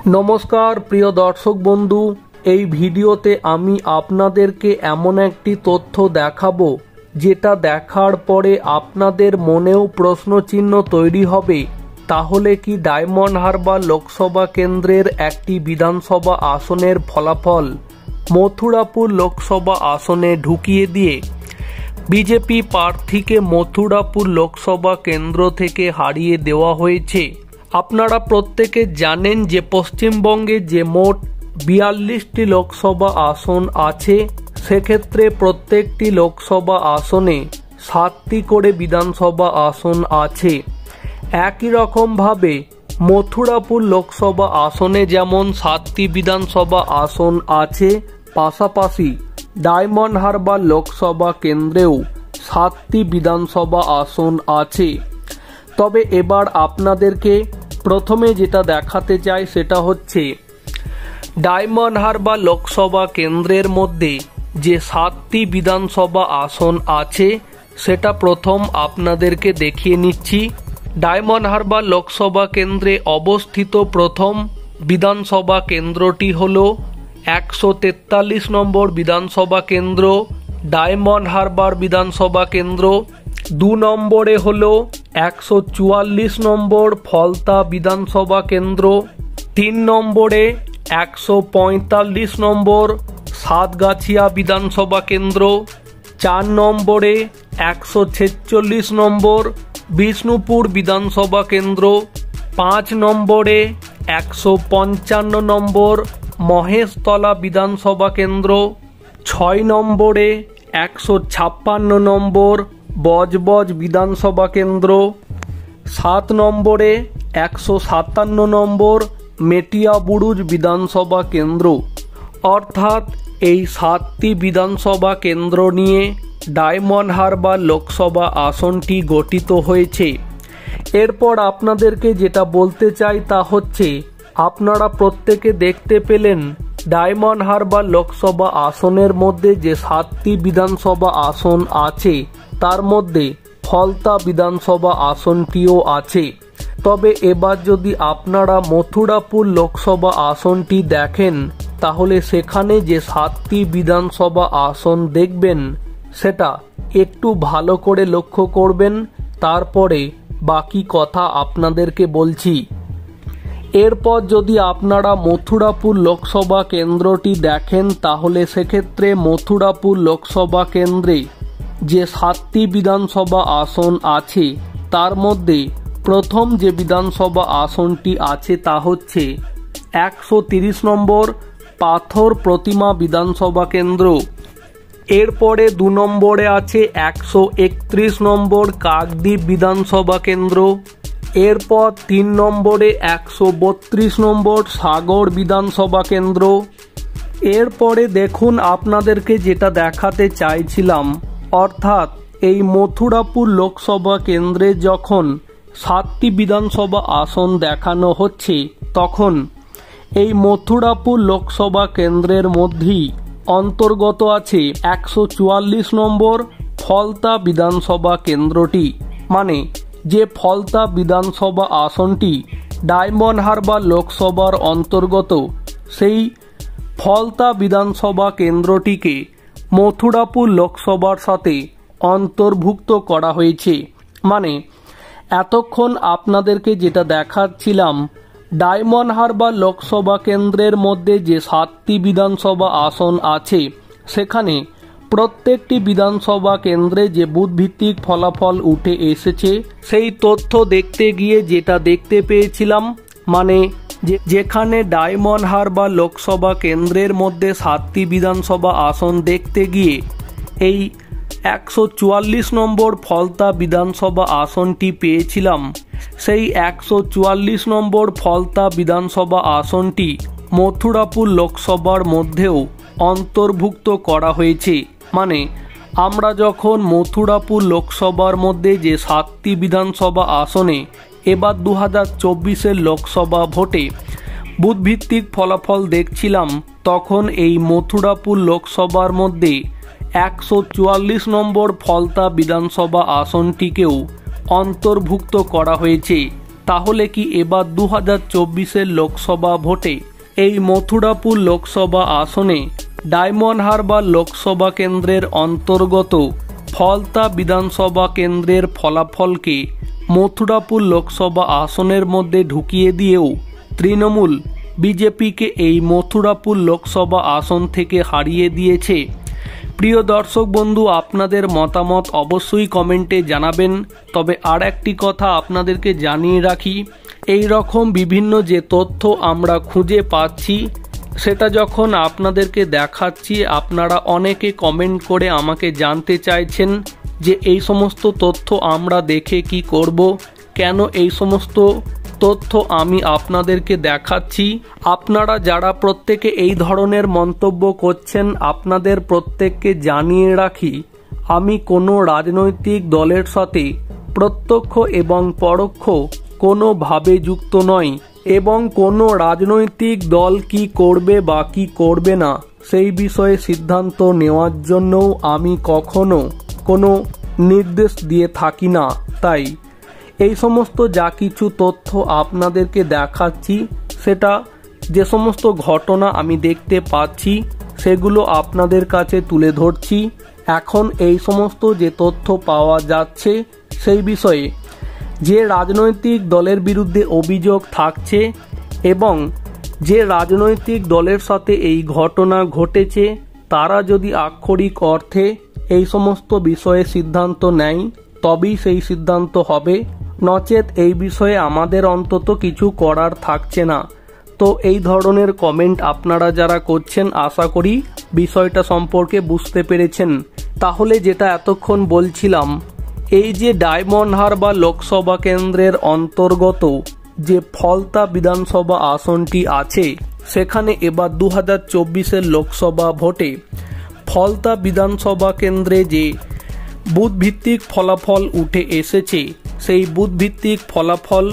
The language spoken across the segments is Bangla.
नमस्कार प्रिय दर्शक बंधु এই ভিডিওতে আমি আপনাদেরকে এমন একটি তথ্য দেখাবো যেটা দেখার পরে আপনাদের মনেও প্রশ্নচিহ্ন তৈরি হবে তাহলে কি ডায়মন্ড হারবার লোকসভা কেন্দ্রের একটি বিধানসভা আসনের ফলাফল মথুরাপুর লোকসভা আসনে ঢুকিয়ে দিয়ে বিজেপি প্রার্থীকে মথুরাপুর লোকসভা কেন্দ্র থেকে হারিয়ে দেওয়া হয়েছে। আপনারা প্রত্যেকে জানেন যে পশ্চিমবঙ্গে যে মোট ৪২টি লোকসভা আসন আছে সেক্ষেত্রে প্রত্যেকটি লোকসভা আসনে ৭টি করে বিধানসভা আসন আছে। একই রকমভাবে মথুরাপুর লোকসভা আসনে যেমন ৭টি বিধানসভা আসন আছে, পাশাপাশি ডায়মন্ড হারবার লোকসভা কেন্দ্রেও ৭টি বিধানসভা আসন আছে। তবে এবার আপনাদেরকে প্রথমে যেটা দেখাতে চাই সেটা হচ্ছে ডায়মন্ড হারবার লোকসভা কেন্দ্রের মধ্যে যে ৭টি বিধানসভা আসন আছে সেটা প্রথম আপনাদেরকে দেখিয়ে নিচ্ছি। ডায়মন্ড হারবার লোকসভা কেন্দ্রে অবস্থিত প্রথম বিধানসভা কেন্দ্রটি হল ১৪৩ নম্বর বিধানসভা কেন্দ্র ডায়মন্ড হারবার বিধানসভা কেন্দ্র। ২ নম্বরে হল ১৪৪ নম্বর ফলতা বিধানসভা কেন্দ্র। ৩ নম্বরে ১৪৫ নম্বর সাতগাছিয়া বিধানসভা কেন্দ্র। ৪ নম্বরে ১৪৬ নম্বর বিষ্ণুপুর বিধানসভা কেন্দ্র। ৫ নম্বরে ১৫৫ নম্বর মহেশতলা বিধানসভা কেন্দ্র। ৬ নম্বরে ১৫৬ নম্বর বজবজ বিধানসভা কেন্দ্র। ৭ নম্বরে ১৫৭ নম্বর মেটিয়াবুরুজ বিধানসভা কেন্দ্র। অর্থাৎ এই ৭টি বিধানসভা কেন্দ্র নিয়ে ডায়মন্ড হারবার লোকসভা আসনটি গঠিত হয়েছে। এরপর আপনাদেরকে যেটা বলতে চাই তা হচ্ছে আপনারা প্রত্যেকে দেখতে পেলেন ডায়মন্ড হারবার লোকসভা আসনের মধ্যে যে ৭টি বিধানসভা আসন আছে তার মধ্যে ফলতা বিধানসভা আসনটিও আছে। তবে এবার যদি আপনারা মথুরাপুর লোকসভা আসনটি দেখেন তাহলে সেখানে যে ৭টি বিধানসভা আসন দেখবেন সেটা একটু ভালো করে লক্ষ্য করবেন, তারপরে বাকি কথা আপনাদেরকে বলছি। এরপর যদি আপনারা মথুরাপুর লোকসভা কেন্দ্রটি দেখেন তাহলে সেক্ষেত্রে মথুরাপুর লোকসভা কেন্দ্রে যে ৭টি বিধানসভা আসন আছে তার মধ্যে প্রথম যে বিধানসভা আসনটি আছে তা হচ্ছে ১৩০ নম্বর পাথর প্রতিমা বিধানসভা কেন্দ্র। এরপরে ২ নম্বরে আছে ১৩১ নম্বর কাকদ্বীপ বিধানসভা কেন্দ্র। এরপর ৩ নম্বরে ১৩২ নম্বর সাগর বিধানসভা কেন্দ্র। এরপরে দেখুন আপনাদেরকে যেটা দেখাতে চাইছিলাম, অর্থাৎ এই মথুরাপুর লোকসভা কেন্দ্রে যখন ৭টি বিধানসভা আসন দেখানো হচ্ছে তখন এই মথুরাপুর লোকসভা কেন্দ্রের মধ্যেই অন্তর্গত আছে ১৪৪ নম্বর ফলতা বিধানসভা কেন্দ্রটি। মানে যে ফলতা বিধানসভা আসনটি ডায়মন্ড হারবার লোকসভার অন্তর্গত সেই ফলতা বিধানসভা কেন্দ্রটিকে মথুরাপুর লোকসভার সাথে অন্তর্ভুক্ত করা হয়েছে। মানে এতক্ষণ আপনাদেরকে যেটা দেখাচ্ছিলাম ডায়মন্ড হারবার লোকসভা কেন্দ্রের মধ্যে যে ৭টি বিধানসভা আসন আছে সেখানে প্রত্যেকটি বিধানসভা কেন্দ্রে যে বুথভিত্তিক ফলাফল উঠে এসেছে সেই তথ্য দেখতে গিয়ে যেটা দেখতে পেয়েছিলাম, মানে যেখানে ডায়মন্ড হারবার লোকসভা কেন্দ্রের মধ্যে ৭টি বিধানসভা আসন দেখতে গিয়ে এই ১৪৪ নম্বর ফলতা বিধানসভা আসনটি পেয়েছিলাম, সেই ১৪৪ নম্বর ফলতা বিধানসভা আসনটি মথুরাপুর লোকসভার মধ্যেও অন্তর্ভুক্ত করা হয়েছে। মানে আমরা যখন মথুরাপুর লোকসভার মধ্যে যে ৭টি বিধানসভা আসনে এবার ২০২৪-এর লোকসভা ভোটে বুথভিত্তিক ফলাফল দেখছিলাম তখন এই মথুরাপুর লোকসভার মধ্যে ১৪৪ নম্বর ফলতা বিধানসভা আসনটিকেও অন্তর্ভুক্ত করা হয়েছে। তাহলে কি এবার 2024-এর লোকসভা ভোটে এই মথুরাপুর লোকসভা আসনে ডায়মন্ড হারবার লোকসভা কেন্দ্রের অন্তর্গত ফলতা বিধানসভা কেন্দ্রের ফলাফলকে মথুরাপুর লোকসভা আসনের মধ্যে ঢুকিয়ে দিয়েও তৃণমূল বিজেপিকে এই মথুরাপুর লোকসভা আসন থেকে হারিয়ে দিয়েছে? প্রিয় দর্শক বন্ধু, আপনাদের মতামত অবশ্যই কমেন্টে জানাবেন। তবে আর একটি কথা আপনাদেরকে জানিয়ে রাখি, এই রকম বিভিন্ন যে তথ্য আমরা খুঁজে পাচ্ছি সেটা যখন আপনাদেরকে দেখাচ্ছি, আপনারা অনেকে কমেন্ট করে আমাকে জানতে চাইছেন যে এই সমস্ত তথ্য আমরা দেখে কি করব, কেন এই সমস্ত তথ্য আমি আপনাদেরকে দেখাচ্ছি। আপনারা যারা প্রত্যেকে এই ধরনের মন্তব্য করছেন, আপনাদের প্রত্যেককে জানিয়ে রাখি, আমি কোনো রাজনৈতিক দলের সাথে প্রত্যক্ষ এবং পরোক্ষ কোনোভাবে যুক্ত নই এবং কোনো রাজনৈতিক দল কি করবে বা কি করবে না সেই বিষয়ে সিদ্ধান্ত নেওয়ার জন্যও আমি কখনো কোনো নির্দেশ দিয়ে থাকি না। তাই এই সমস্ত যা কিছু তথ্য আপনাদেরকে দেখাচ্ছি, সেটা যে সমস্ত ঘটনা আমি দেখতে পাচ্ছি সেগুলো আপনাদের কাছে তুলে ধরছি। এখন এই সমস্ত যে তথ্য পাওয়া যাচ্ছে সেই বিষয়ে যে রাজনৈতিক দলের বিরুদ্ধে অভিযোগ থাকছে এবং যে রাজনৈতিক দলের সাথে এই ঘটনা ঘটেছে তারা যদি আক্ষরিক অর্থে এই সমস্ত বিষয়ে সিদ্ধান্ত নেয় তবেই সেই সিদ্ধান্ত হবে, নচেত এই বিষয়ে আমাদের অন্তত কিছু করার থাকছে না। তো এই ধরনের কমেন্ট আপনারা যারা করছেন আশা করি বিষয়টা সম্পর্কে বুঝতে পেরেছেন। তাহলে যেটা এতক্ষণ বলছিলাম, এই যে ডায়মন্ড হারবার লোকসভা কেন্দ্রের অন্তর্গত যে ফলতা বিধানসভা আসনটি আছে, সেখানে এবার 2024-এর লোকসভা ভোটে ফলতা বিধানসভা কেন্দ্রে যে বুথভিত্তিক ফলাফল উঠে এসেছে, সেই বুথভিত্তিক ফলাফল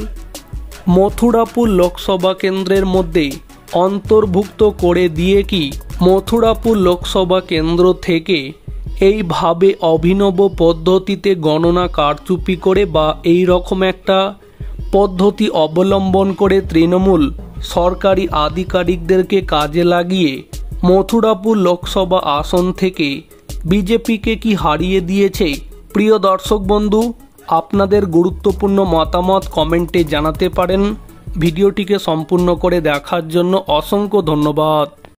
মথুরাপুর লোকসভা কেন্দ্রের মধ্যে অন্তর্ভুক্ত করে দিয়ে কি মথুরাপুর লোকসভা কেন্দ্র থেকে এইভাবে অভিনব পদ্ধতিতে গণনা কারচুপি করে বা এই রকম একটা পদ্ধতি অবলম্বন করে তৃণমূল সরকারি আধিকারিকদেরকে কাজে লাগিয়ে মথুরাপুর লোকসভা আসন থেকে বিজেপিকে কি হারিয়ে দিয়েছে? প্রিয় দর্শক বন্ধু, আপনাদের গুরুত্বপূর্ণ মতামত কমেন্টে জানাতে পারেন। ভিডিওটিকে সম্পূর্ণ করে দেখার জন্য অসংখ্য ধন্যবাদ।